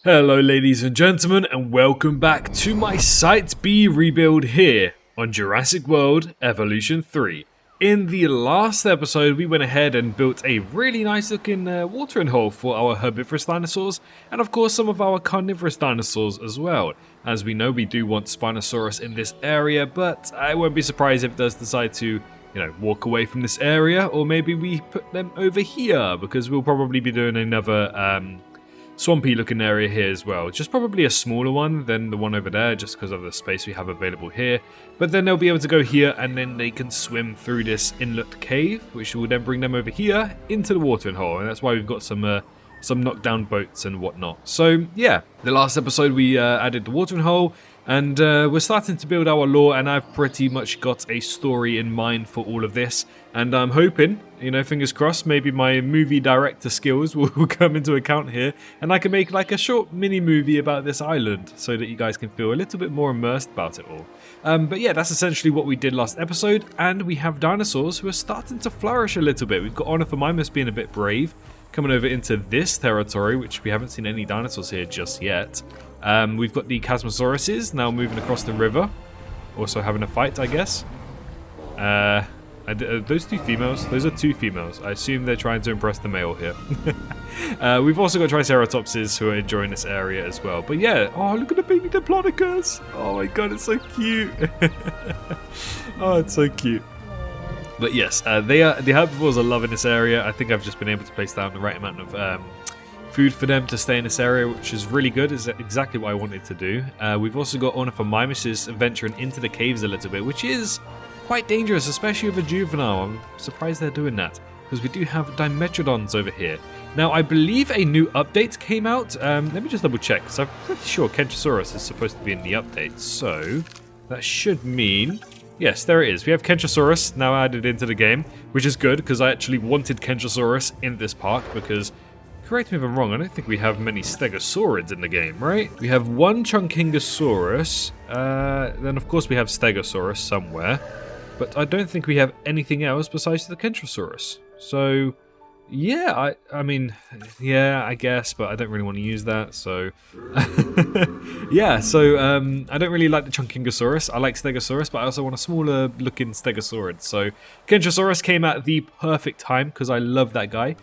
Hello ladies and gentlemen, and welcome back to my Site B rebuild here on Jurassic World Evolution 3. In the last episode we went ahead and built a really nice looking watering hole for our herbivorous dinosaurs, and of course some of our carnivorous dinosaurs as well. As we know, we do want Spinosaurus in this area, but I won't be surprised if it does decide to walk away from this area, or maybe we put them over here, because we'll probably be doing another swampy looking area here as well. Just probably a smaller one than the one over there, just because of the space we have available here. But then they'll be able to go here, and then they can swim through this inlet cave, which will then bring them over here into the watering hole. And that's why we've got some knockdown boats and whatnot. So yeah, the last episode we added the watering hole, and we're starting to build our lore, and I've pretty much got a story in mind for all of this. And I'm hoping, fingers crossed, maybe my movie director skills will come into account here, and I can make like a short mini movie about this island so that you guys can feel a little bit more immersed about it all. But yeah, that's essentially what we did last episode, and we have dinosaurs who are starting to flourish a little bit. We've got Ornithomimus being a bit brave, coming over into this territory, which we haven't seen any dinosaurs here just yet. We've got the Chasmosauruses now moving across the river, also having a fight, I guess. Are those two females? Those are two females. I assume they're trying to impress the male here. We've also got Triceratopses who are enjoying this area as well. But yeah, oh, look at the baby Diplodocus. Oh my god, it's so cute. Oh, it's so cute. But yes, the herbivores are loving this area. I think I've just been able to place down the right amount of food for them to stay in this area, which is really good. Is exactly what I wanted to do. We've also got Ornithomimuses venturing into the caves a little bit, which is quite dangerous, especially with a juvenile. I'm surprised they're doing that, because we do have Dimetrodons over here. Now, I believe a new update came out. Let me just double check, because I'm pretty sure Kentrosaurus is supposed to be in the update. So that should mean, yes, there it is. We have Kentrosaurus now added into the game, which is good, because I actually wanted Kentrosaurus in this park, because, correct me if I'm wrong, I don't think we have many Stegosaurids in the game, right? We have one Chunkingosaurus, then of course we have Stegosaurus somewhere, but I don't think we have anything else besides the Kentrosaurus. So yeah, I mean, yeah, I guess, but I don't really want to use that, so yeah, so I don't really like the Chunkingosaurus. I like Stegosaurus, but I also want a smaller looking Stegosaurid. So Kentrosaurus came at the perfect time, because I love that guy.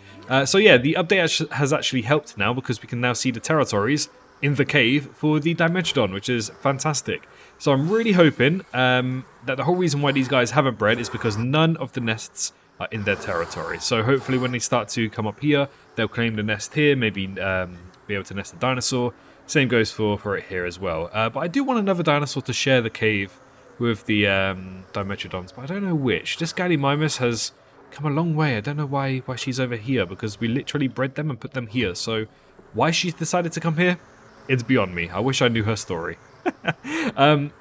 So yeah, the update has actually helped now, because we can now see the territories in the cave for the Dimetrodon, which is fantastic. So I'm really hoping that the whole reason why these guys haven't bred is because none of the nests are in their territory. So hopefully when they start to come up here, they'll claim the nest here, maybe be able to nest a dinosaur. Same goes for it here as well. But I do want another dinosaur to share the cave with the Dimetrodons, but I don't know which. This Gallimimus has come a long way. I don't know why she's over here, because we literally bred them and put them here. So why she's decided to come here, it's beyond me. I wish I knew her story.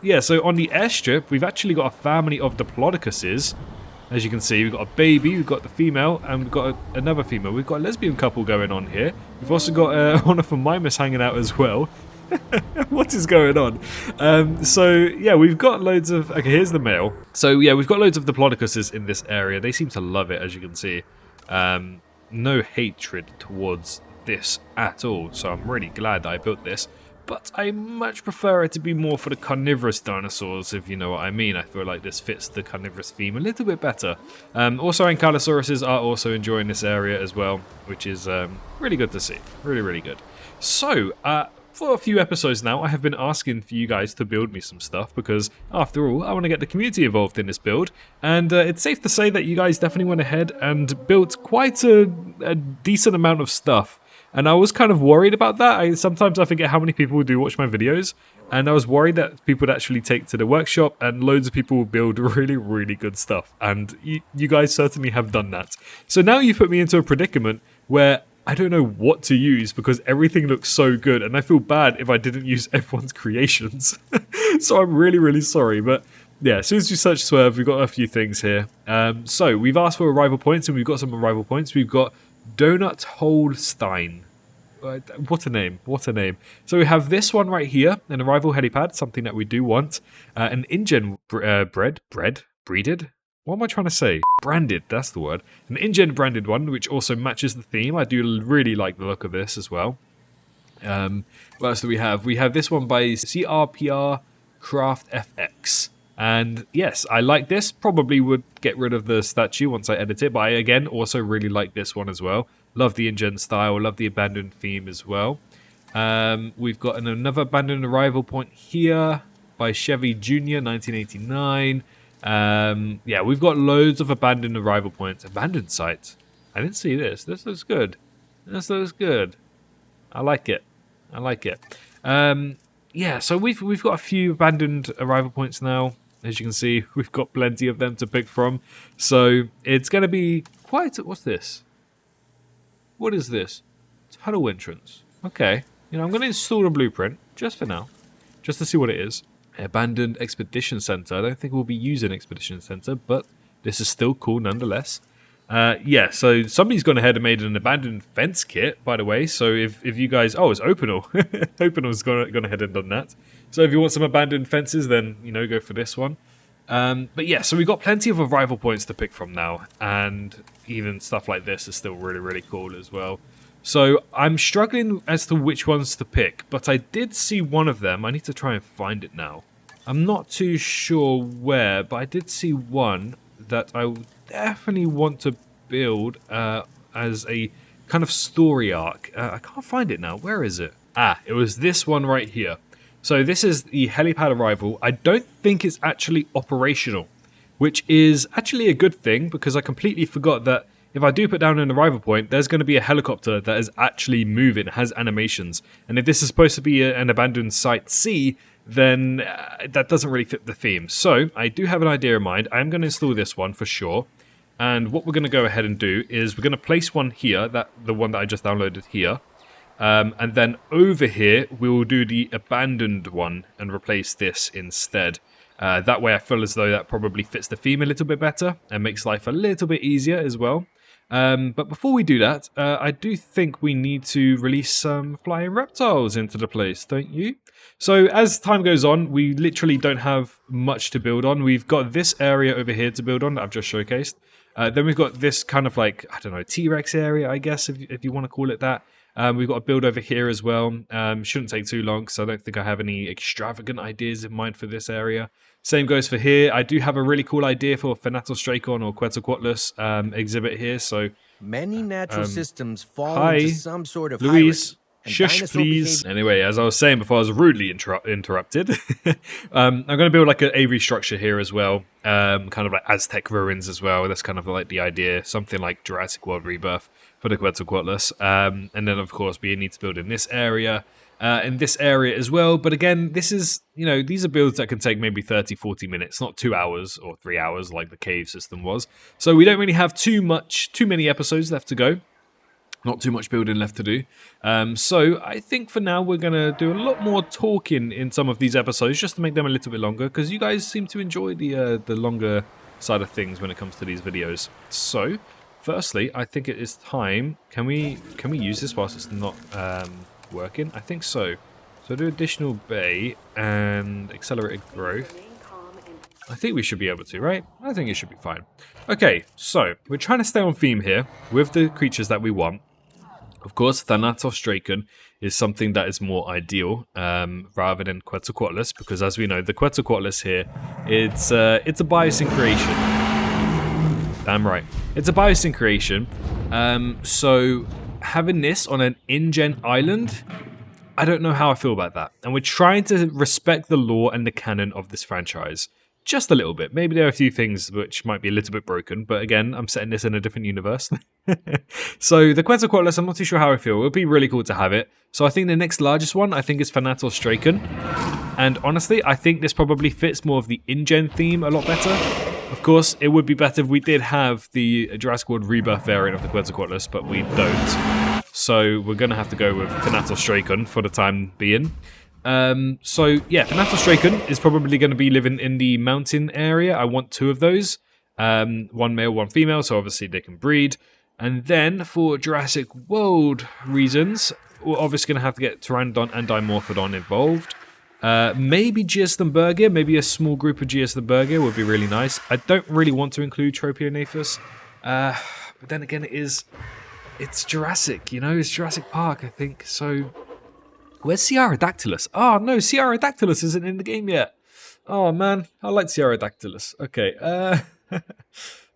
Yeah, so on the airstrip, we've actually got a family of Diplodocuses. As you can see, we've got a baby, we've got the female, and we've got another female. We've got a lesbian couple going on here. We've also got Ornithomimus hanging out as well. What is going on? So yeah, we've got loads of... Okay, here's the male. So yeah, we've got loads of Diplodocuses in this area. They seem to love it, as you can see. No hatred towards this at all, so I'm really glad that I built this. But I much prefer it to be more for the carnivorous dinosaurs, if you know what I mean. I feel like this fits the carnivorous theme a little bit better. Also, Ankylosauruses are also enjoying this area as well, which is really good to see. Really, really good. So, for a few episodes now, I have been asking for you guys to build me some stuff, because, after all, I want to get the community involved in this build. And it's safe to say that you guys definitely went ahead and built quite a decent amount of stuff. And I was kind of worried about that. Sometimes I forget how many people do watch my videos, and I was worried that people would actually take to the workshop and loads of people will build really, really good stuff. And you guys certainly have done that. So now you've put me into a predicament where I don't know what to use, because everything looks so good, and I feel bad if I didn't use everyone's creations. So I'm really, really sorry, but yeah, as soon as we search Swerve, we've got a few things here. So we've asked for arrival points, and we've got some arrival points. We've got Donut Holstein. What a name, what a name. So we have this one right here, an arrival helipad, something that we do want. An InGen breeded? What am I trying to say? Branded, that's the word. An InGen branded one, which also matches the theme. I do really like the look of this as well. What else do we have? We have this one by CRPR Craft FX. And yes, I like this. Probably would get rid of the statue once I edit it. But I, again, also really like this one as well. Love the InGen style. Love the abandoned theme as well. We've got another abandoned arrival point here by Chevy Jr. 1989. Yeah, we've got loads of abandoned arrival points. Abandoned sites. I didn't see this. This looks good. This looks good. I like it. I like it. Yeah, so we've got a few abandoned arrival points now. As you can see, we've got plenty of them to pick from. So it's going to be quite... What's this? What is this? Tunnel entrance. Okay. You know, I'm going to install a blueprint, just for now. Just to see what it is. Abandoned Expedition Center. I don't think we'll be using Expedition Center, but this is still cool nonetheless. Yeah, so somebody's gone ahead and made an abandoned fence kit, by the way. So if you guys... Oh, it's Opinal. Opinal's gone ahead and done that. So if you want some abandoned fences, then, you know, go for this one. But yeah, so we've got plenty of arrival points to pick from now. And even stuff like this is still really, really cool as well. So I'm struggling as to which ones to pick. But I did see one of them. I need to try and find it now. I'm not too sure where, but I did see one that I definitely want to build as a kind of story arc. I can't find it now. Where is it? Ah, it was this one right here. So this is the helipad arrival. I don't think it's actually operational, which is actually a good thing because I completely forgot that if I do put down an arrival point, there's going to be a helicopter that is actually moving, has animations. And if this is supposed to be an abandoned Site C, then that doesn't really fit the theme. So I do have an idea in mind. I'm going to install this one for sure. And what we're going to go ahead and do is we're going to place one here, the one that I just downloaded here. And then over here, we will do the abandoned one and replace this instead. That way I feel as though that probably fits the theme a little bit better and makes life a little bit easier as well. But before we do that, I do think we need to release some flying reptiles into the place, don't you? So as time goes on, we literally don't have much to build on. We've got this area over here to build on that I've just showcased. Then we've got this kind of like, I don't know, T-Rex area, I guess, if you want to call it that. We've got a build over here as well. Shouldn't take too long, because I don't think I have any extravagant ideas in mind for this area. Same goes for here. I do have a really cool idea for Thanatostracon or Quetzalcoatlus exhibit here. So many natural systems fall into some sort of Louise. Shush, please. Anyway, as I was saying before I was rudely interrupted, I'm going to build like an AV structure here as well, kind of like Aztec ruins as well. That's kind of like the idea, something like Jurassic World Rebirth for the Quetzalcoatlus. And then, of course, we need to build in this area as well. But again, this is, you know, these are builds that can take maybe 30, 40 minutes, not 2 hours or 3 hours like the cave system was. So we don't really have too many episodes left to go. Not too much building left to do. So I think for now we're going to do a lot more talking in some of these episodes just to make them a little bit longer, because you guys seem to enjoy the longer side of things when it comes to these videos. So firstly, I think it is time. Can we use this whilst it's not working? I think so. So do additional bay and accelerated growth. I think we should be able to, right? I think it should be fine. Okay, so we're trying to stay on theme here with the creatures that we want. Of course, Thanatostracon is something that is more ideal rather than Quetzalcoatlus, because as we know, the Quetzalcoatlus here, it's a biosyn creation. Damn right. It's a biosyn creation. So having this on an InGen island, I don't know how I feel about that. And we're trying to respect the lore and the canon of this franchise. Just a little bit. Maybe there are a few things which might be a little bit broken, but again, I'm setting this in a different universe. So the Quetzalcoatlus, I'm not too sure how I feel. It would be really cool to have it. So I think the next largest one, I think is Thanatostracon. And honestly, I think this probably fits more of the InGen theme a lot better. Of course, it would be better if we did have the Jurassic World Rebirth variant of the Quetzalcoatlus, but we don't. So we're going to have to go with Thanatostracon for the time being. So yeah, Thanatostracon is probably going to be living in the mountain area. I want 2 of those, one male, one female, so obviously they can breed. And then for Jurassic World reasons, we're obviously going to have to get Pteranodon and Dimorphodon involved. Maybe Geostenbergia, maybe a small group of Geostenbergia would be really nice. I don't really want to include Tropionaphus, but then again it's Jurassic, you know, it's Jurassic Park, I think, so Where's Sciarodactylus? Oh no, Sciarodactylus isn't in the game yet. Oh man, I like Sciarodactylus. Okay,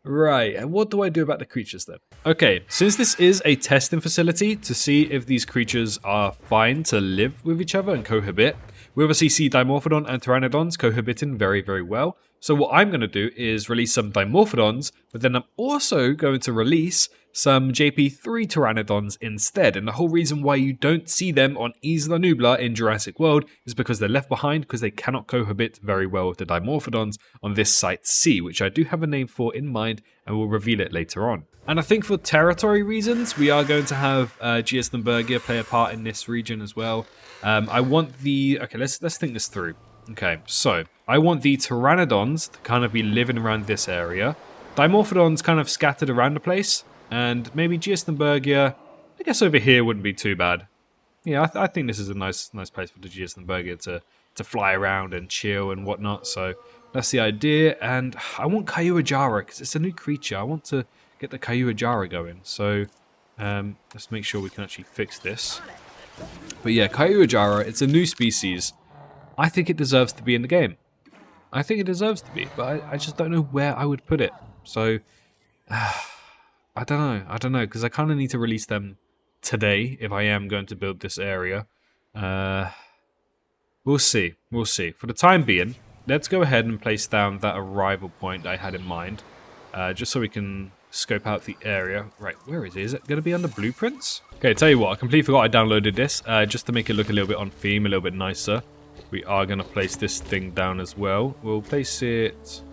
right, and what do I do about the creatures then? Okay, since this is a testing facility to see if these creatures are fine to live with each other and cohabit, we obviously see Dimorphodon and Pteranodons cohabiting very, very well. So what I'm going to do is release some Dimorphodons, but then I'm also going to release some JP3 Pteranodons instead. And the whole reason why you don't see them on Isla Nublar in Jurassic World is because they're left behind because they cannot cohabit very well with the Dimorphodons on this Site C, which I do have a name for in mind and will reveal it later on. And I think for territory reasons, we are going to have Geostenbergia play a part in this region as well. I want the... Okay, let's think this through. Okay, so I want the Pteranodons to kind of be living around this area. Dimorphodons kind of scattered around the place. And maybe Geostenbergia, I guess over here wouldn't be too bad. Yeah, I think this is a nice place for the Geostenbergia to fly around and chill and whatnot. So that's the idea. And I want Kayuajara because it's a new creature. I want to get the Kayuajara going. So let's make sure we can actually fix this. But yeah, Kayuajara, it's a new species. I think it deserves to be in the game. I think it deserves to be, but I just don't know where I would put it. So... I don't know, because I kind of need to release them today if I am going to build this area. We'll see. For the time being, let's go ahead and place down that arrival point I had in mind, just so we can scope out the area. Right, where is it? Is it going to be under blueprints? Okay, tell you what, I completely forgot I downloaded this, just to make it look a little bit on theme, a little bit nicer. We are going to place this thing down as well. We'll place it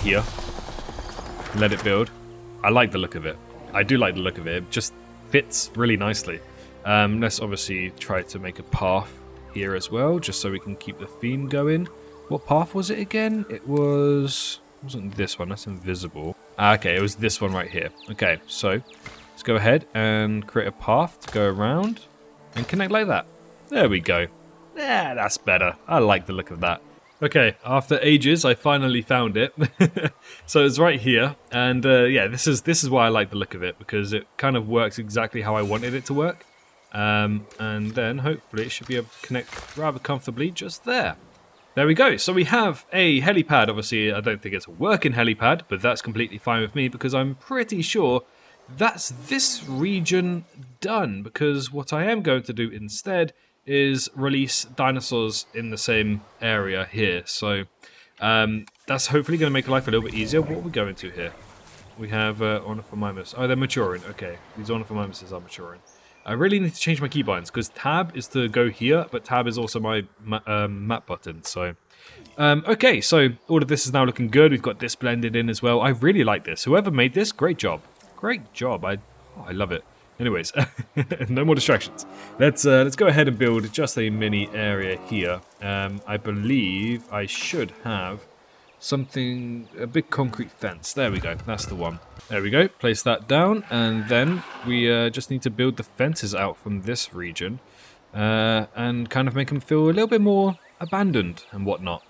here, and let it build. I like the look of it. I do like the look of it. It just fits really nicely. Let's obviously try to make a path here as well, just so we can keep the theme going. What path was it again? It wasn't this one. That's invisible. Okay, it was this one right here. Okay, so let's go ahead and create a path to go around and connect like that. There we go. Yeah, that's better. I like the look of that. Okay, after ages, I finally found it. So it's right here, and yeah, this is why I like the look of it, because it kind of works exactly how I wanted it to work. And then hopefully it should be able to connect rather comfortably just there. There we go. So we have a helipad. Obviously, I don't think it's a working helipad, but that's completely fine with me because I'm pretty sure that's this region done. Because what I am going to do instead is release dinosaurs in the same area here. So that's hopefully going to make life a little bit easier. What are we going to here? We have Ornithomimimus. Oh, they're maturing. Okay, these Ornithomimimuses are maturing. I really need to change my keybinds because tab is to go here, but tab is also my map button. So, okay, so all of this is now looking good. We've got this blended in as well. I really like this. Whoever made this, great job. Great job. I love it. Anyways, no more distractions. Let's go ahead and build just a mini area here. I believe I should have something, a big concrete fence. There we go. That's the one. There we go. Place that down, and then we just need to build the fences out from this region and kind of make them feel a little bit more abandoned and whatnot.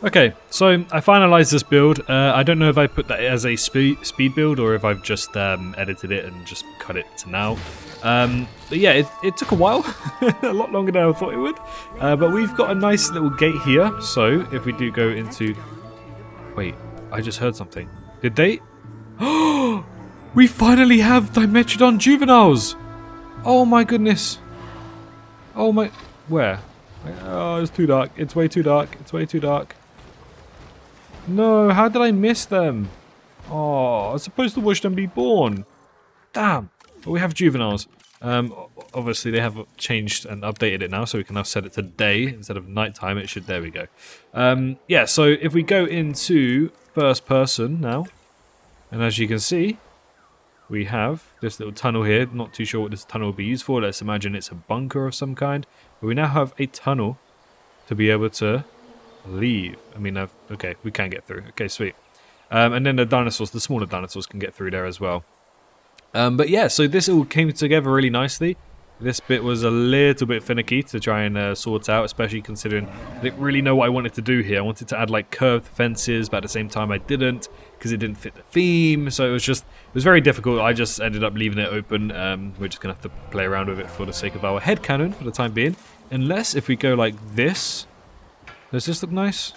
Okay, so I finalized this build. I don't know if I put that as a speed build or if I've just edited it and just cut it to now. But yeah, it took a while, a lot longer than I thought it would. But we've got a nice little gate here. So if we do go into... Wait, I just heard something. Did they... Oh, we finally have Dimetrodon juveniles! Oh my goodness. Oh my... Where? Oh, it's too dark. It's way too dark. It's way too dark. No, how did I miss them? Oh, I was supposed to watch them be born. Damn. But we have juveniles. Obviously, they have changed and updated it now, so we can now set it to day instead of nighttime. It should... There we go. Yeah, so if we go into first person now, and as you can see, we have this little tunnel here. Not too sure what this tunnel will be used for. Let's imagine it's a bunker of some kind. But we now have a tunnel to be able to leave. I mean, okay, we can get through. Okay, sweet. And then the dinosaurs, the smaller dinosaurs can get through there as well. But yeah, so this all came together really nicely. This bit was a little bit finicky to try and sort out, especially considering I didn't really know what I wanted to do here. I wanted to add like curved fences, but at the same time I didn't, because it didn't fit the theme. So it was very difficult. I just ended up leaving it open. We're just going to have to play around with it for the sake of our headcanon for the time being. Unless if we go like this. Does this look nice?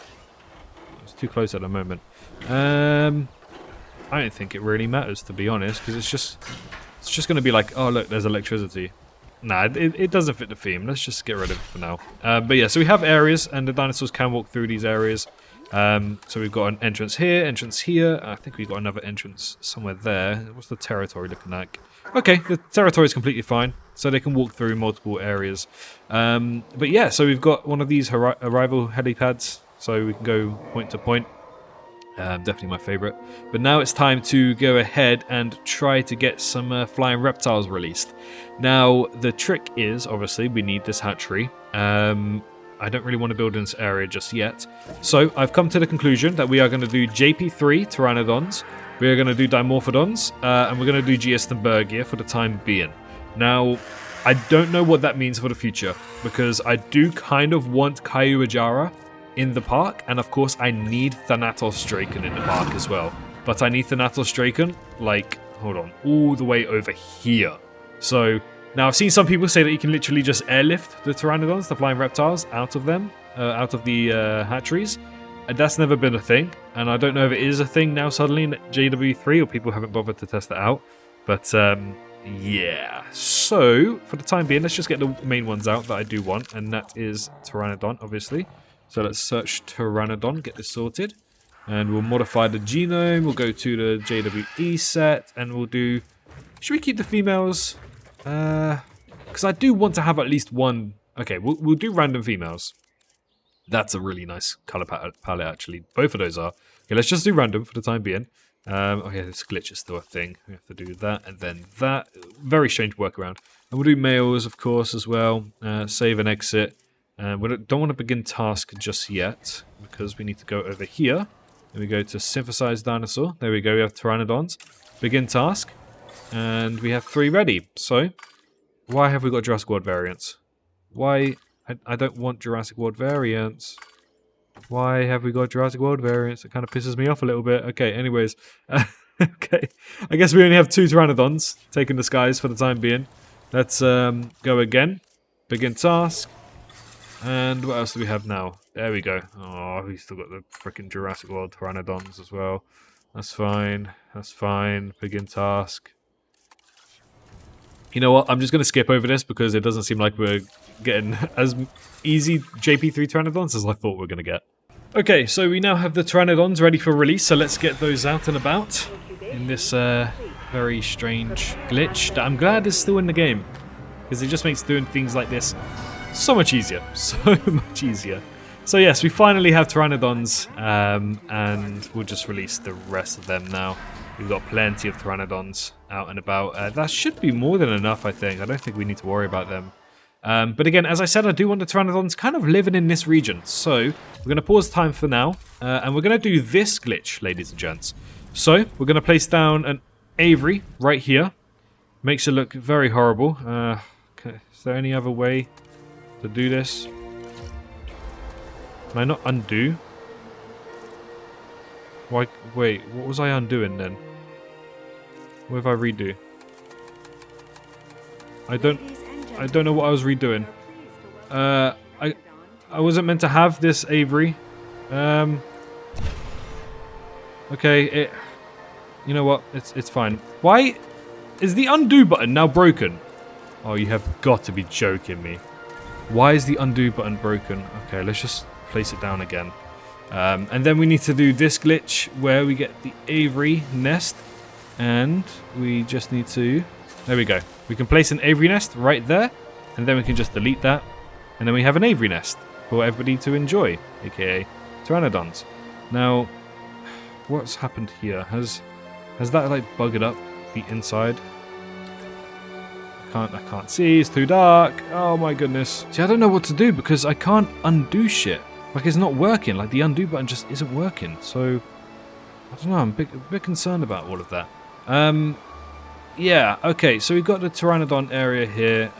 It's too close at the moment. I don't think it really matters, to be honest, because it's just going to be like, oh look, there's electricity. Nah, it doesn't fit the theme. Let's just get rid of it for now. But yeah, so we have areas, and the dinosaurs can walk through these areas. So we've got an entrance here. I think we've got another entrance somewhere there. What's the territory looking like? Okay, the territory is completely fine, so they can walk through multiple areas. But yeah, so we've got one of these arrival helipads, so we can go point to point. Definitely my favourite. But now it's time to go ahead and try to get some flying reptiles released. Now, the trick is, obviously, we need this hatchery. I don't really want to build in this area just yet. So, I've come to the conclusion that we are going to do JP3 Pteranodons, we are going to do Dimorphodons, and we're going to do Geostenbergia for the time being. Now, I don't know what that means for the future, because I do kind of want Kyuujara in the park, and of course I need Thanatos Draken in the park as well. But I need Thanatos Draken, like, hold on, all the way over here. So, now I've seen some people say that you can literally just airlift the Pteranodons, the flying reptiles, out of them, out of the hatcheries. And that's never been a thing, and I don't know if it is a thing now suddenly in JW3, or people haven't bothered to test it out. But, yeah. So, for the time being, let's just get the main ones out that I do want, and that is Pteranodon, obviously. So let's search Pteranodon, get this sorted. And we'll modify the genome, we'll go to the JWE set, and we'll do... Should we keep the females? Because I do want to have at least one... Okay, we'll do random females. That's a really nice colour palette, actually. Both of those are. Okay, let's just do random for the time being. Okay, this glitch is still a thing. We have to do that, and then that. Very strange workaround. And we'll do males, of course, as well. Save and exit. We don't want to begin task just yet, because we need to go over here. And we go to synthesize dinosaur. There we go, we have Pteranodons. Begin task. And we have 3 ready. So, why have we got Jurassic World variants? Why? I don't want Jurassic World variants. Why have we got Jurassic World variants? It kind of pisses me off a little bit. Okay, anyways. Okay. I guess we only have 2 Pteranodons taking the skies for the time being. Let's go again. Begin task. And what else do we have now? There we go. Oh, we still got the freaking Jurassic World Pteranodons as well. That's fine. That's fine. Begin task. You know what? I'm just going to skip over this because it doesn't seem like we're getting as easy JP3 Pteranodons as I thought we were going to get. Okay, so we now have the Pteranodons ready for release, so let's get those out and about in this very strange glitch that I'm glad is still in the game, because it just makes doing things like this so much easier. So much easier. So yes, we finally have Pteranodons, and we'll just release the rest of them now. We've got plenty of Pteranodons out and about. That should be more than enough, I think. I don't think we need to worry about them. But again, as I said, I do want the Pteranodons kind of living in this region. So we're going to pause time for now, and we're going to do this glitch, ladies and gents. So we're going to place down an aviary right here. Makes it look very horrible. Okay. Is there any other way to do this? Can I not undo? Why? Wait, what was I undoing then? What if I redo? I don't know what I was redoing. I wasn't meant to have this aviary. Okay, you know what? It's fine. Why is the undo button now broken? Oh, you have got to be joking me. Why is the undo button broken? Okay, let's just place it down again. And then we need to do this glitch where we get the Avery nest. And we just need to... There we go. We can place an Avery nest right there. And then we can just delete that. And then we have an Avery nest for everybody to enjoy, aka Pteranodons. Now, what's happened here? Has that like buggered up the inside? I can't see, it's too dark. Oh my goodness. See, I don't know what to do because I can't undo shit. Like, it's not working. Like, the undo button just isn't working. So, I don't know, I'm a bit concerned about all of that. Yeah, okay, so we've got the Pteranodon area here.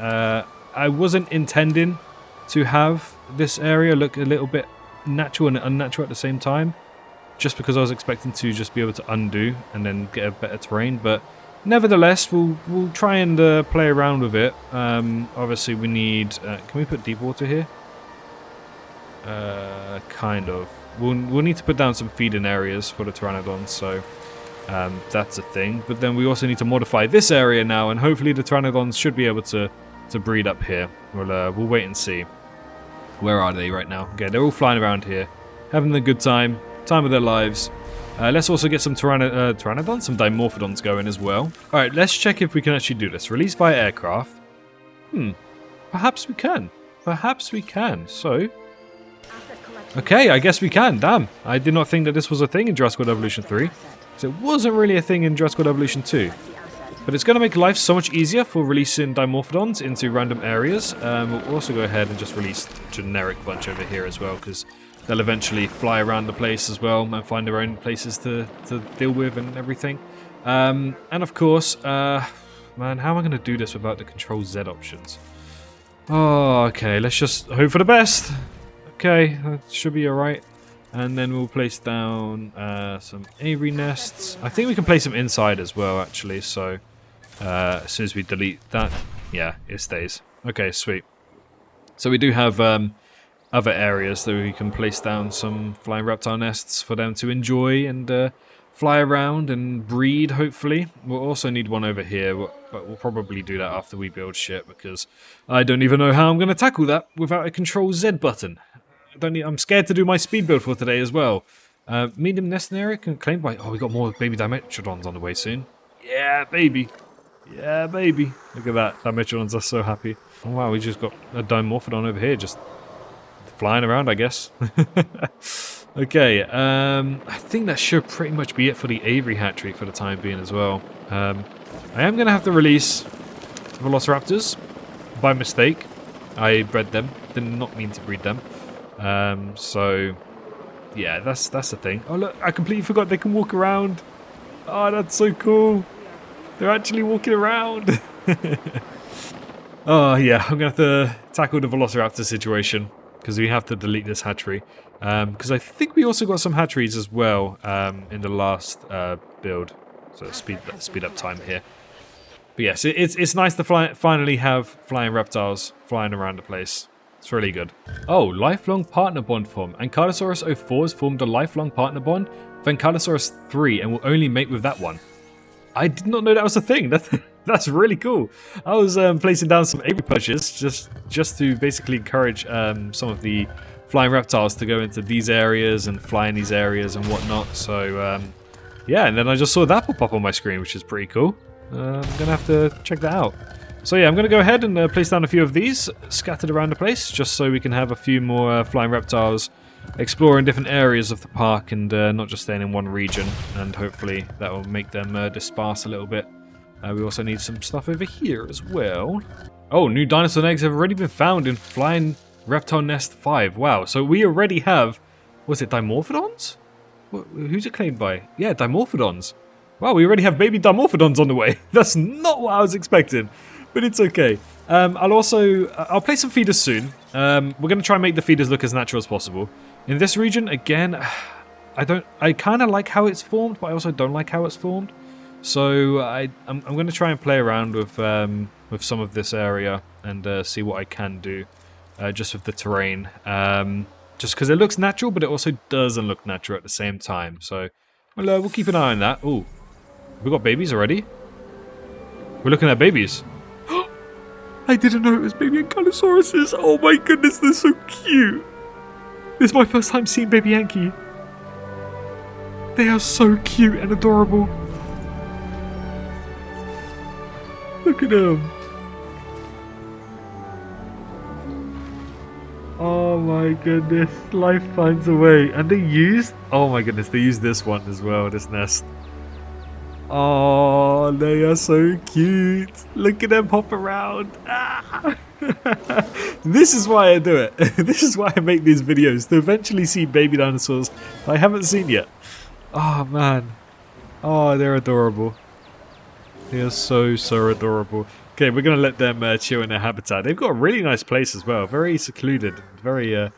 I wasn't intending to have this area look a little bit natural and unnatural at the same time. Just because I was expecting to just be able to undo and then get a better terrain, but nevertheless, we'll try and play around with it. Obviously, we need... can we put deep water here? Kind of. We'll need to put down some feeding areas for the Pteranodons, so that's a thing. But then we also need to modify this area now, and hopefully the Pteranodons should be able to breed up here. We'll wait and see. Where are they right now? Okay, they're all flying around here, having a good time of their lives. Let's also get some Pteranodons, some Dimorphodons going as well. Alright, let's check if we can actually do this. Release via aircraft. Perhaps we can. Perhaps we can. So, okay, I guess we can. Damn, I did not think that this was a thing in Jurassic World Evolution 3. So it wasn't really a thing in Jurassic World Evolution 2. But it's going to make life so much easier for releasing Dimorphodons into random areas. We'll also go ahead and just release a generic bunch over here as well, because they'll eventually fly around the place as well and find their own places to deal with and everything. And of course, man, how am I going to do this without the Control Z options? Oh, okay, let's just hope for the best. Okay, that should be alright. And then we'll place down some Avery nests. I think we can place them inside as well, actually, so as soon as we delete that, yeah, it stays. Okay, sweet. So we do have other areas that we can place down some flying reptile nests for them to enjoy and fly around and breed, hopefully. We'll also need one over here, but we'll probably do that after we build shit, because I don't even know how I'm going to tackle that without a Control Z button. I'm scared to do my speed build for today as well. Medium nesting area can claim by... Oh, we got more baby Dimetrodons on the way soon. Yeah, baby. Yeah, baby. Look at that. Dimetrodons are so happy. Oh, wow, we just got a Dimorphodon over here just flying around, I guess. Okay, I think that should pretty much be it for the Avery hatchery for the time being as well. I am going to have to release Velociraptors by mistake. I bred them. Did not mean to breed them. So, yeah, that's the thing. Oh, look, I completely forgot they can walk around. Oh, that's so cool. They're actually walking around. Oh, yeah, I'm going to have to tackle the Velociraptor situation, because we have to delete this hatchery. Because I think we also got some hatcheries as well in the last build. So speed up time here. But yes, it's nice to finally have flying reptiles flying around the place. It's really good. Oh, lifelong partner bond form. Ankylosaurus 04 has formed a lifelong partner bond with Ankylosaurus 3 and will only mate with that one. I did not know that was a thing. That's really cool. I was placing down some Avery perches just to basically encourage some of the flying reptiles to go into these areas and fly in these areas and whatnot. So yeah, and then I just saw that pop up on my screen, which is pretty cool. I'm gonna have to check that out. So yeah, I'm going to go ahead and place down a few of these scattered around the place, just so we can have a few more flying reptiles exploring different areas of the park and not just staying in one region, and hopefully that will make them disperse a little bit. We also need some stuff over here as well. Oh, new dinosaur eggs have already been found in Flying Reptile Nest 5. Wow, so we already have, was it Dimorphodons? Who's it claimed by? Yeah, Dimorphodons. Wow, we already have baby Dimorphodons on the way. That's not what I was expecting. But it's okay. I'll place some feeders soon. We're going to try and make the feeders look as natural as possible. In this region, again, I kind of like how it's formed, but I also don't like how it's formed. So I'm going to try and play around with some of this area and see what I can do just with the terrain. Just because it looks natural, but it also doesn't look natural at the same time. So we'll keep an eye on that. Ooh, we got babies already? We're looking at babies. I didn't know it was baby ankylosauruses. Oh my goodness, they're so cute. This is my first time seeing baby Anky. They are so cute and adorable. Look at them. Oh my goodness, life finds a way. And they used, oh my goodness, they used this one as well, this nest. Oh, they are so cute. Look at them hop around. Ah. This is why I do it. This is why I make these videos, to eventually see baby dinosaurs I haven't seen yet. Oh man. Oh, they're adorable. They are so adorable. Okay, we're going to let them chill in their habitat. They've got a really nice place as well. Very secluded. Very,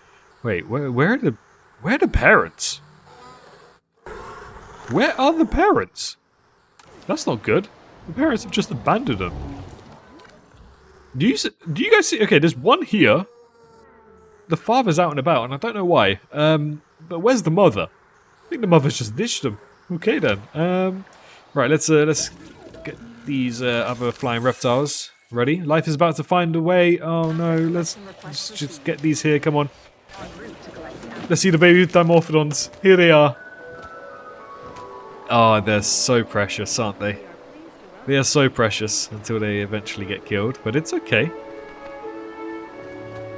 wait, where are the parents? Where are the parents? That's not good. The parents have just abandoned them. Do you guys see? Okay, there's one here. The father's out and about, and I don't know why. But where's the mother? I think the mother's just ditched them. Okay then. Right, let's get these other flying reptiles ready. Life is about to find a way. Oh no, let's just get these here. Come on. Let's see the baby dimorphodons. Here they are. Oh, they're so precious, aren't they? They are so precious until they eventually get killed, but it's okay.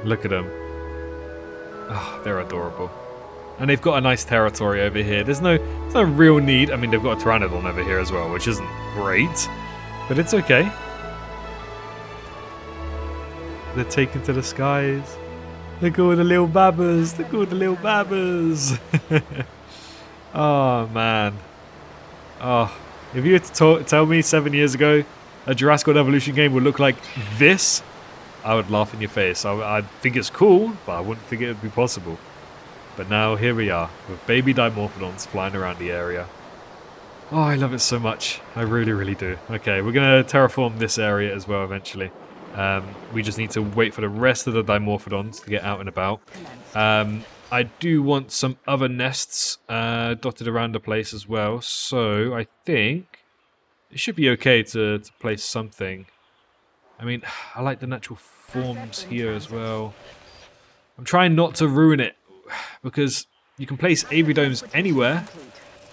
Look at them. Oh, they're adorable. And they've got a nice territory over here. There's no real need. I mean, they've got a pteranodon over here as well, which isn't great, but it's okay. They're taken to the skies. Look at all the little babbers. Look at all the little babbers. Oh, man. Oh, if you were to tell me 7 years ago a Jurassic World Evolution game would look like this, I would laugh in your face. I'd think it's cool, but I wouldn't think it would be possible. But now, here we are, with baby dimorphodons flying around the area. Oh, I love it so much. I really do. Okay, we're going to terraform this area as well eventually. We just need to wait for the rest of the dimorphodons to get out and about. I do want some other nests dotted around the place as well, so I think it should be okay to place something. I mean, I like the natural forms here as well. I'm trying not to ruin it, because you can place aviary domes anywhere.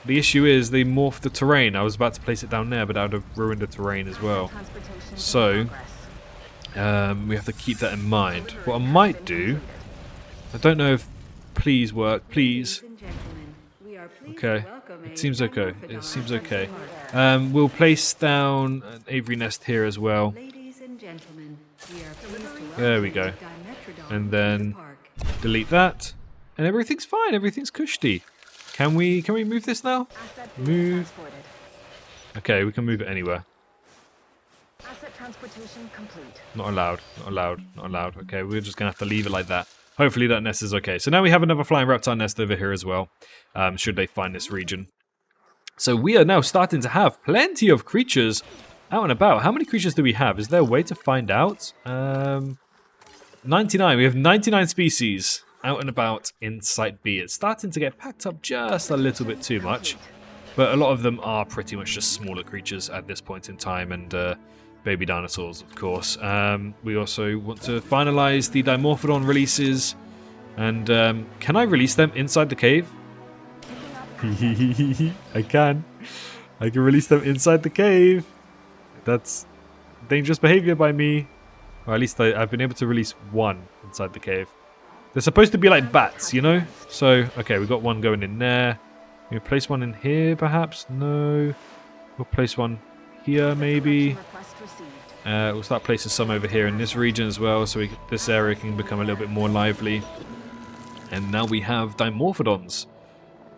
The issue is they morph the terrain. I was about to place it down there, but that would have ruined the terrain as well. So, we have to keep that in mind. What I might do, I don't know if please work, please. Okay, it seems okay. It seems okay. We'll place down an aviary nest here as well. There we go. And then delete that. And everything's fine. Everything's cushy. Can we move this now? Move. Okay, we can move it anywhere. Asset transportation complete. Not allowed. Not allowed. Not allowed. Okay, we're just gonna have to leave it like that. Hopefully that nest is okay. So now we have another flying reptile nest over here as well, should they find this region. So we are now starting to have plenty of creatures out and about. How many creatures do we have? Is there a way to find out? 99. We have 99 species out and about in Site B. It's starting to get packed up just a little bit too much, but a lot of them are pretty much just smaller creatures at this point in time, and baby dinosaurs, of course. We also want to finalize the Dimorphodon releases. And can I release them inside the cave? I can. I can release them inside the cave. That's dangerous behavior by me. Or at least I've been able to release one inside the cave. They're supposed to be like bats, you know? So, okay, we've got one going in there. Can we place one in here, perhaps? No. We'll place one here, maybe. We'll start placing some over here in this region as well, so this area can become a little bit more lively. And now we have Dimorphodons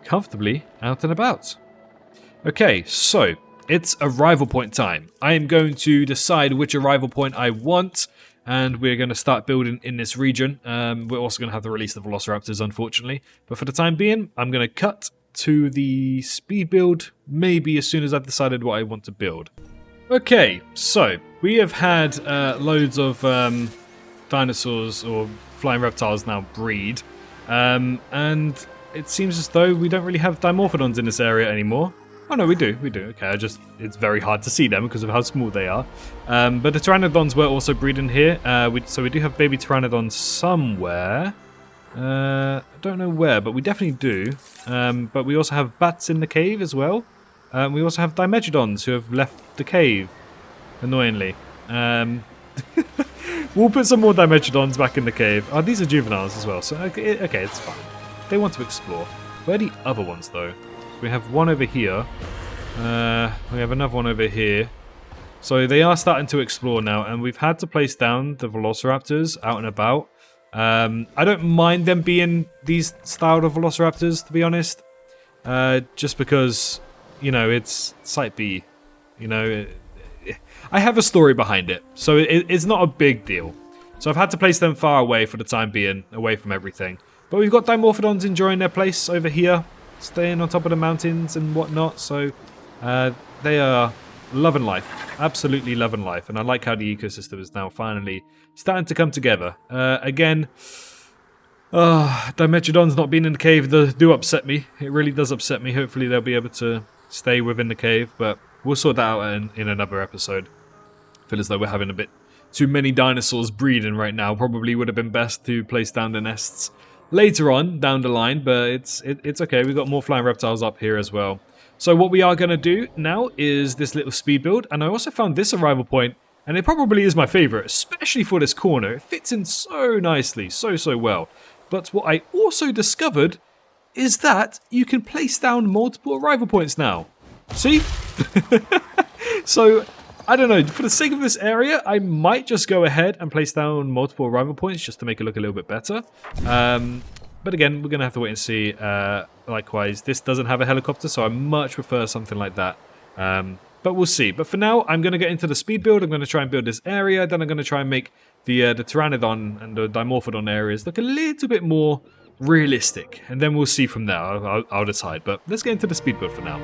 comfortably out and about. Okay, so it's arrival point time. I am going to decide which arrival point I want, and we're going to start building in this region. We're also going to have to release the Velociraptors, unfortunately. But for the time being, I'm going to cut to the speed build, maybe as soon as I've decided what I want to build. Okay, so we have had loads of dinosaurs or flying reptiles now breed, and it seems as though we don't really have Dimorphodons in this area anymore. Oh no, we do. Okay, it's very hard to see them because of how small they are. But the pteranodons were also breeding here. So we do have baby pteranodons somewhere. I don't know where, but we definitely do. But we also have bats in the cave as well. We also have dimetrodons who have left the cave, annoyingly. We'll put some more dimetrodons back in the cave. Oh, these are juveniles as well, so okay, it's fine. They want to explore. Where are the other ones, though? We have one over here. We have another one over here. So they are starting to explore now, and we've had to place down the velociraptors out and about. I don't mind them being these style of velociraptors, to be honest. Just because, you know, it's Site B. You know, I have a story behind it, so it's not a big deal. So I've had to place them far away for the time being, away from everything. But we've got dimorphodons enjoying their place over here, staying on top of the mountains and whatnot. So they are loving life, absolutely loving life. And I like how the ecosystem is now finally starting to come together. Again, dimetrodons not being in the cave do upset me. It really does upset me. Hopefully they'll be able to stay within the cave, but we'll sort that out in another episode. I feel as though we're having a bit too many dinosaurs breeding right now. Probably would have been best to place down the nests later on down the line, but it's okay. We've got more flying reptiles up here as well. So what we are going to do now is this little speed build, and I also found this arrival point, and it probably is my favorite, especially for this corner. It fits in so nicely, so well. But what I also discovered is that you can place down multiple arrival points now. See? So, I don't know, for the sake of this area, I might just go ahead and place down multiple arrival points just to make it look a little bit better. But again, we're going to have to wait and see. Likewise, this doesn't have a helicopter, so I much prefer something like that. But we'll see. But for now, I'm going to get into the speed build. I'm going to try and build this area. Then I'm going to try and make the Pteranodon and the Dimorphodon areas look a little bit more realistic. And then we'll see from there. I'll decide. But let's get into the speed build for now.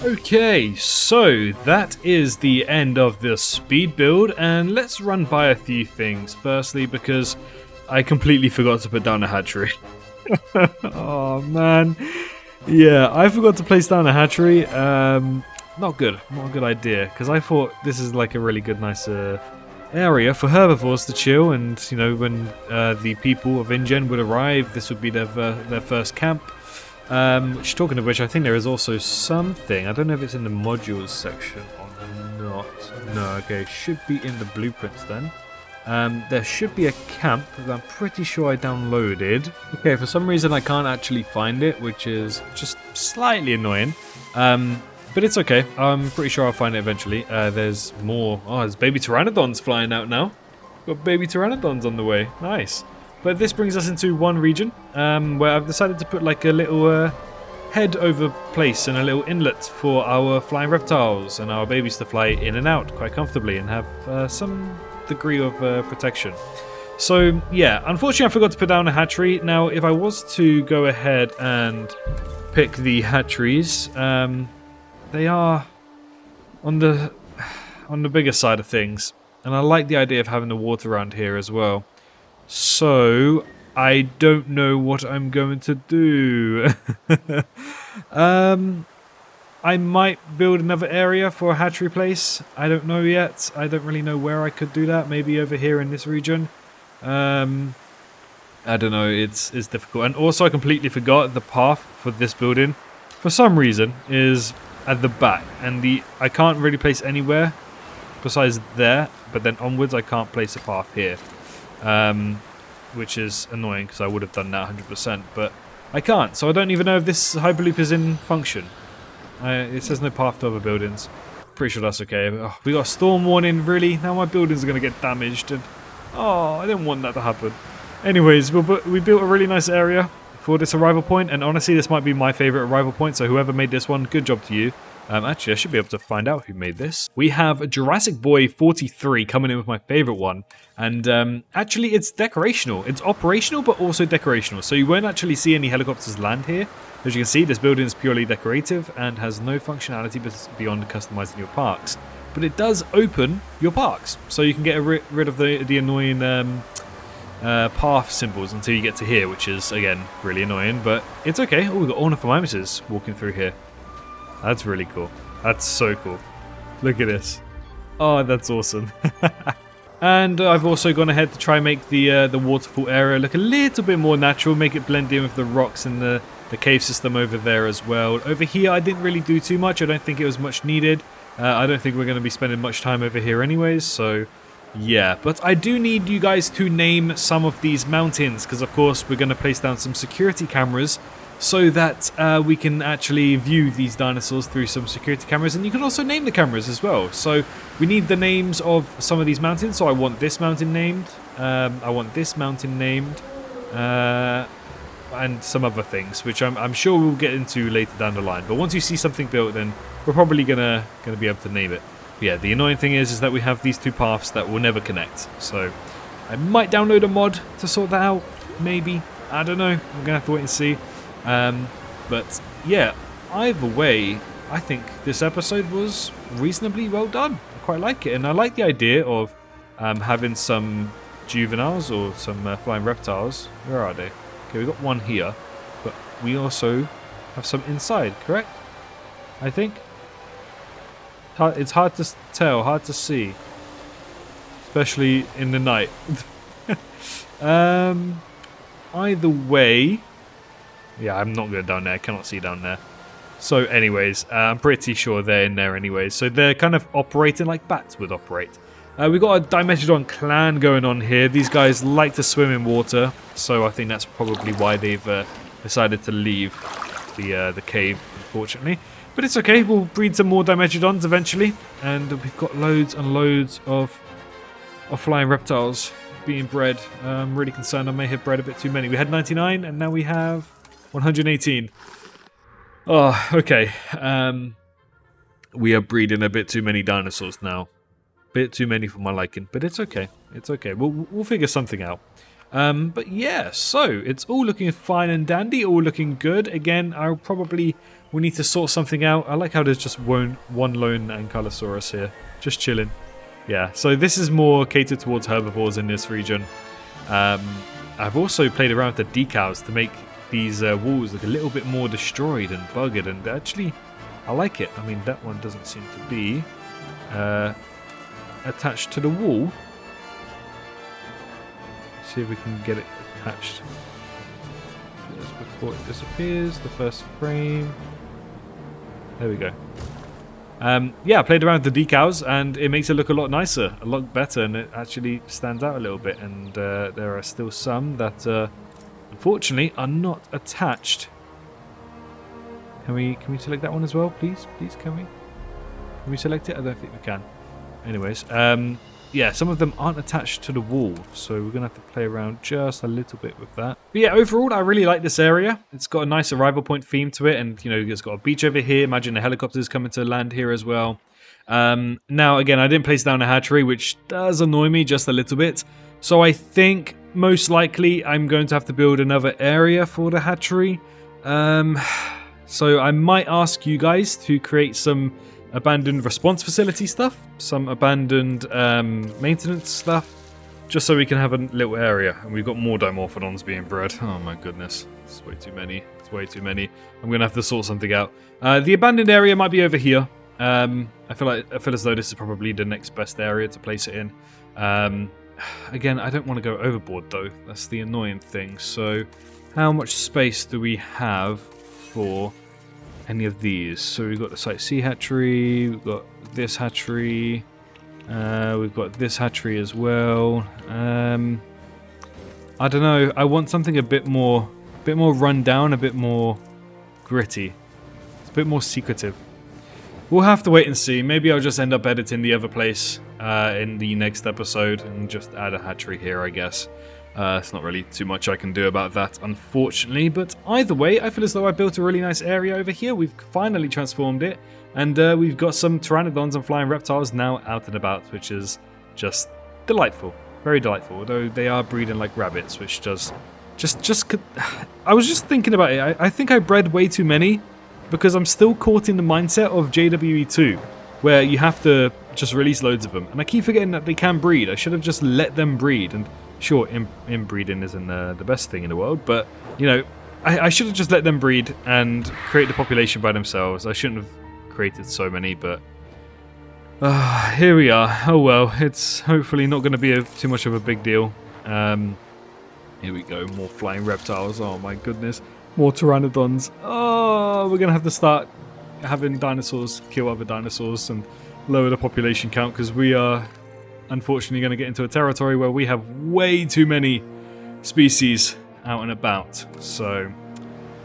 Okay, so that is the end of the speed build, and let's run by a few things. Firstly, because I completely forgot to put down a hatchery. Oh man, yeah, I forgot to place down a hatchery. Not good, not a good idea, because I thought this is like a really good, nice area for herbivores to chill, and you know, when the people of InGen would arrive, this would be their first camp. Talking of which, I think there is also something. I don't know if it's in the modules section or not. No, okay, should be in the blueprints then. There should be a camp that I'm pretty sure I downloaded. Okay, for some reason I can't actually find it, which is just slightly annoying. But it's okay. I'm pretty sure I'll find it eventually. There's more. Oh, there's baby pteranodons flying out now. Got baby pteranodons on the way. Nice. But this brings us into one region where I've decided to put like a little head over place and a little inlet for our flying reptiles and our babies to fly in and out quite comfortably and have some degree of protection. So yeah, unfortunately I forgot to put down a hatchery. Now if I was to go ahead and pick the hatcheries, they are on the bigger side of things, and I like the idea of having the water around here as well. So I don't know what I'm going to do. I might build another area for a hatchery place. I don't know yet. I don't really know where I could do that. Maybe over here in this region. I don't know. It's difficult. And also I completely forgot the path for this building, for some reason, is at the back. And I can't really place anywhere besides there. But then onwards I can't place a path here. Which is annoying because I would have done that 100%, but I can't, so I don't even know if this Hyperloop is in function. It says no path to other buildings. Pretty sure that's okay. Oh, we got a storm warning, really? Now my buildings are going to get damaged, and oh, I didn't want that to happen. Anyways, we built a really nice area for this arrival point, and honestly this might be my favourite arrival point, so whoever made this one, good job to you. Actually, I should be able to find out who made this. We have Jurassic Boy 43 coming in with my favourite one. And actually, it's decorational. It's operational, but also decorational. So you won't actually see any helicopters land here. As you can see, this building is purely decorative and has no functionality beyond customising your parks. But it does open your parks. So you can get rid of the annoying path symbols until you get to here, which is, again, really annoying. But it's okay. Oh, we've got ornithomimous's walking through here. That's really cool. That's so cool. Look at this. Oh, that's awesome. And I've also gone ahead to try and make the waterfall area look a little bit more natural, make it blend in with the rocks and the cave system over there as well. Over here, I didn't really do too much. I don't think it was much needed. I don't think we're going to be spending much time over here anyways, so yeah. But I do need you guys to name some of these mountains, because of course we're going to place down some security cameras so that we can actually view these dinosaurs through some security cameras, and you can also name the cameras as well. So we need the names of some of these mountains. So I want this mountain named, I want this mountain named, and some other things, which I'm sure we'll get into later down the line. But once you see something built, then we're probably gonna be able to name it. But yeah, the annoying thing is that we have these two paths that will never connect. So I might download a mod to sort that out, maybe. I don't know. I'm gonna have to wait and see. But yeah, either way, I think this episode was reasonably well done. I quite like it, and I like the idea of having some juveniles or some flying reptiles. Where are they? Okay, we got one here, but we also have some inside, correct? I think. It's hard to tell, hard to see, especially in the night. Either way. Yeah, I'm not going down there. I cannot see down there. So anyways, I'm pretty sure they're in there anyways. So they're kind of operating like bats would operate. We've got a Dimetrodon clan going on here. These guys like to swim in water. So I think that's probably why they've decided to leave the cave, unfortunately. But it's okay. We'll breed some more Dimetrodons eventually. And we've got loads and loads of flying reptiles being bred. I'm really concerned I may have bred a bit too many. We had 99 and now we have 118. Oh, okay. we are breeding a bit too many dinosaurs now. Bit too many for my liking, but it's okay. It's okay. We'll figure something out. But yeah, so it's all looking fine and dandy, all looking good. Again, we need to sort something out. I like how there's just one lone Ankylosaurus here, just chilling. Yeah, so this is more catered towards herbivores in this region. I've also played around with the decals to make these walls look a little bit more destroyed and bugged, and actually, I like it. I mean, that one doesn't seem to be attached to the wall. See if we can get it attached just before it disappears. The first frame. There we go. Yeah, I played around with the decals and it makes it look a lot nicer, a lot better, and it actually stands out a little bit. And there are still some that unfortunately are not attached. Can we select that one as well, please? Please, can we select it? I don't think we can. Anyways, yeah, some of them aren't attached to the wall, so we're going to have to play around just a little bit with that. But yeah, overall, I really like this area. It's got a nice arrival point theme to it, and, you know, it's got a beach over here. Imagine the helicopters coming to land here as well. Now, again, I didn't place down a hatchery, which does annoy me just a little bit. So I think, most likely, I'm going to have to build another area for the hatchery. So I might ask you guys to create some abandoned response facility stuff, some abandoned maintenance stuff, just so we can have a little area. And we've got more Dimorphodons being bred. Oh my goodness, it's way too many. It's way too many. I'm gonna have to sort something out. The abandoned area might be over here. I feel as though this is probably the next best area to place it in. Again, I don't want to go overboard though. That's the annoying thing. So, how much space do we have for any of these? So we've got the Site C hatchery, we've got this hatchery, we've got this hatchery as well. I don't know, I want something a bit more run down, a bit more gritty. It's a bit more secretive. We'll have to wait and see. Maybe I'll just end up editing the other place in the next episode and just add a hatchery here, I guess. It's not really too much I can do about that, unfortunately, but either way, I feel as though I built a really nice area over here. We've finally transformed it, and we've got some pteranodons and flying reptiles now out and about, which is just delightful. Very delightful, although they are breeding like rabbits, which just I was just thinking about it. I think I bred way too many, because I'm still caught in the mindset of JWE2, where you have to just release loads of them, and I keep forgetting that they can breed. I should have just let them breed, and sure, inbreeding isn't the best thing in the world, but, you know, I should have just let them breed and create the population by themselves. I shouldn't have created so many, but here we are. Oh well, it's hopefully not going to be too much of a big deal. Here we go, more flying reptiles. Oh my goodness, more pteranodons. Oh, we're going to have to start having dinosaurs kill other dinosaurs and lower the population count, because we are unfortunately going to get into a territory where we have way too many species out and about. So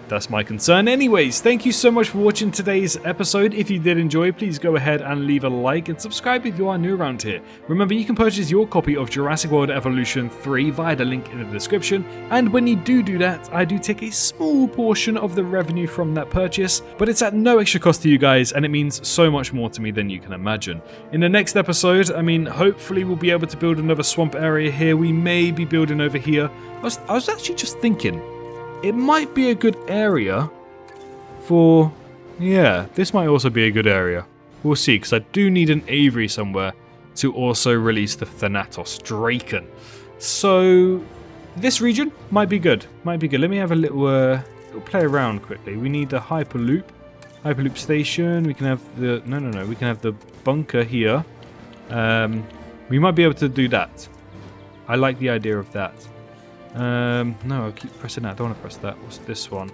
that's my concern. Anyways, thank you so much for watching today's episode. If you did enjoy, please go ahead and leave a like and subscribe if you are new around here. Remember, you can purchase your copy of Jurassic World Evolution 3 via the link in the description, and when you do that, I do take a small portion of the revenue from that purchase, but it's at no extra cost to you guys, and it means so much more to me than you can imagine. In the next episode, I mean, hopefully we'll be able to build another swamp area here. We may be building over here. I was actually just thinking, it might be a good area for... Yeah, this might also be a good area. We'll see, because I do need an aviary somewhere to also release the Thanatos Draken. So, this region might be good. Might be good. Let me have a little play around quickly. We need the Hyperloop. Hyperloop station. We can have the... No. We can have the bunker here. We might be able to do that. I like the idea of that. No, I'll keep pressing that. I don't want to press that. What's this one?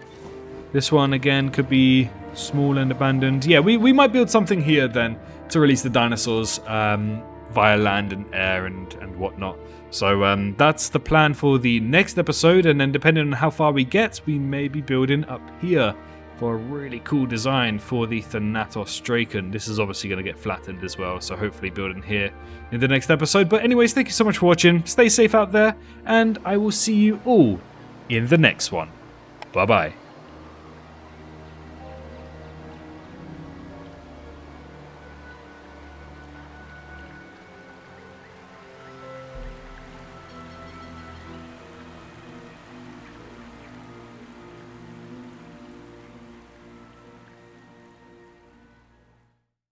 This one, again, could be small and abandoned. Yeah, we might build something here, then, to release the dinosaurs via land and air and whatnot. So that's the plan for the next episode, and then depending on how far we get, we may be building up here for a really cool design for the Thanatos Draken. This is obviously going to get flattened as well, so hopefully building here in the next episode. But anyways, thank you so much for watching. Stay safe out there, and I will see you all in the next one. Bye-bye.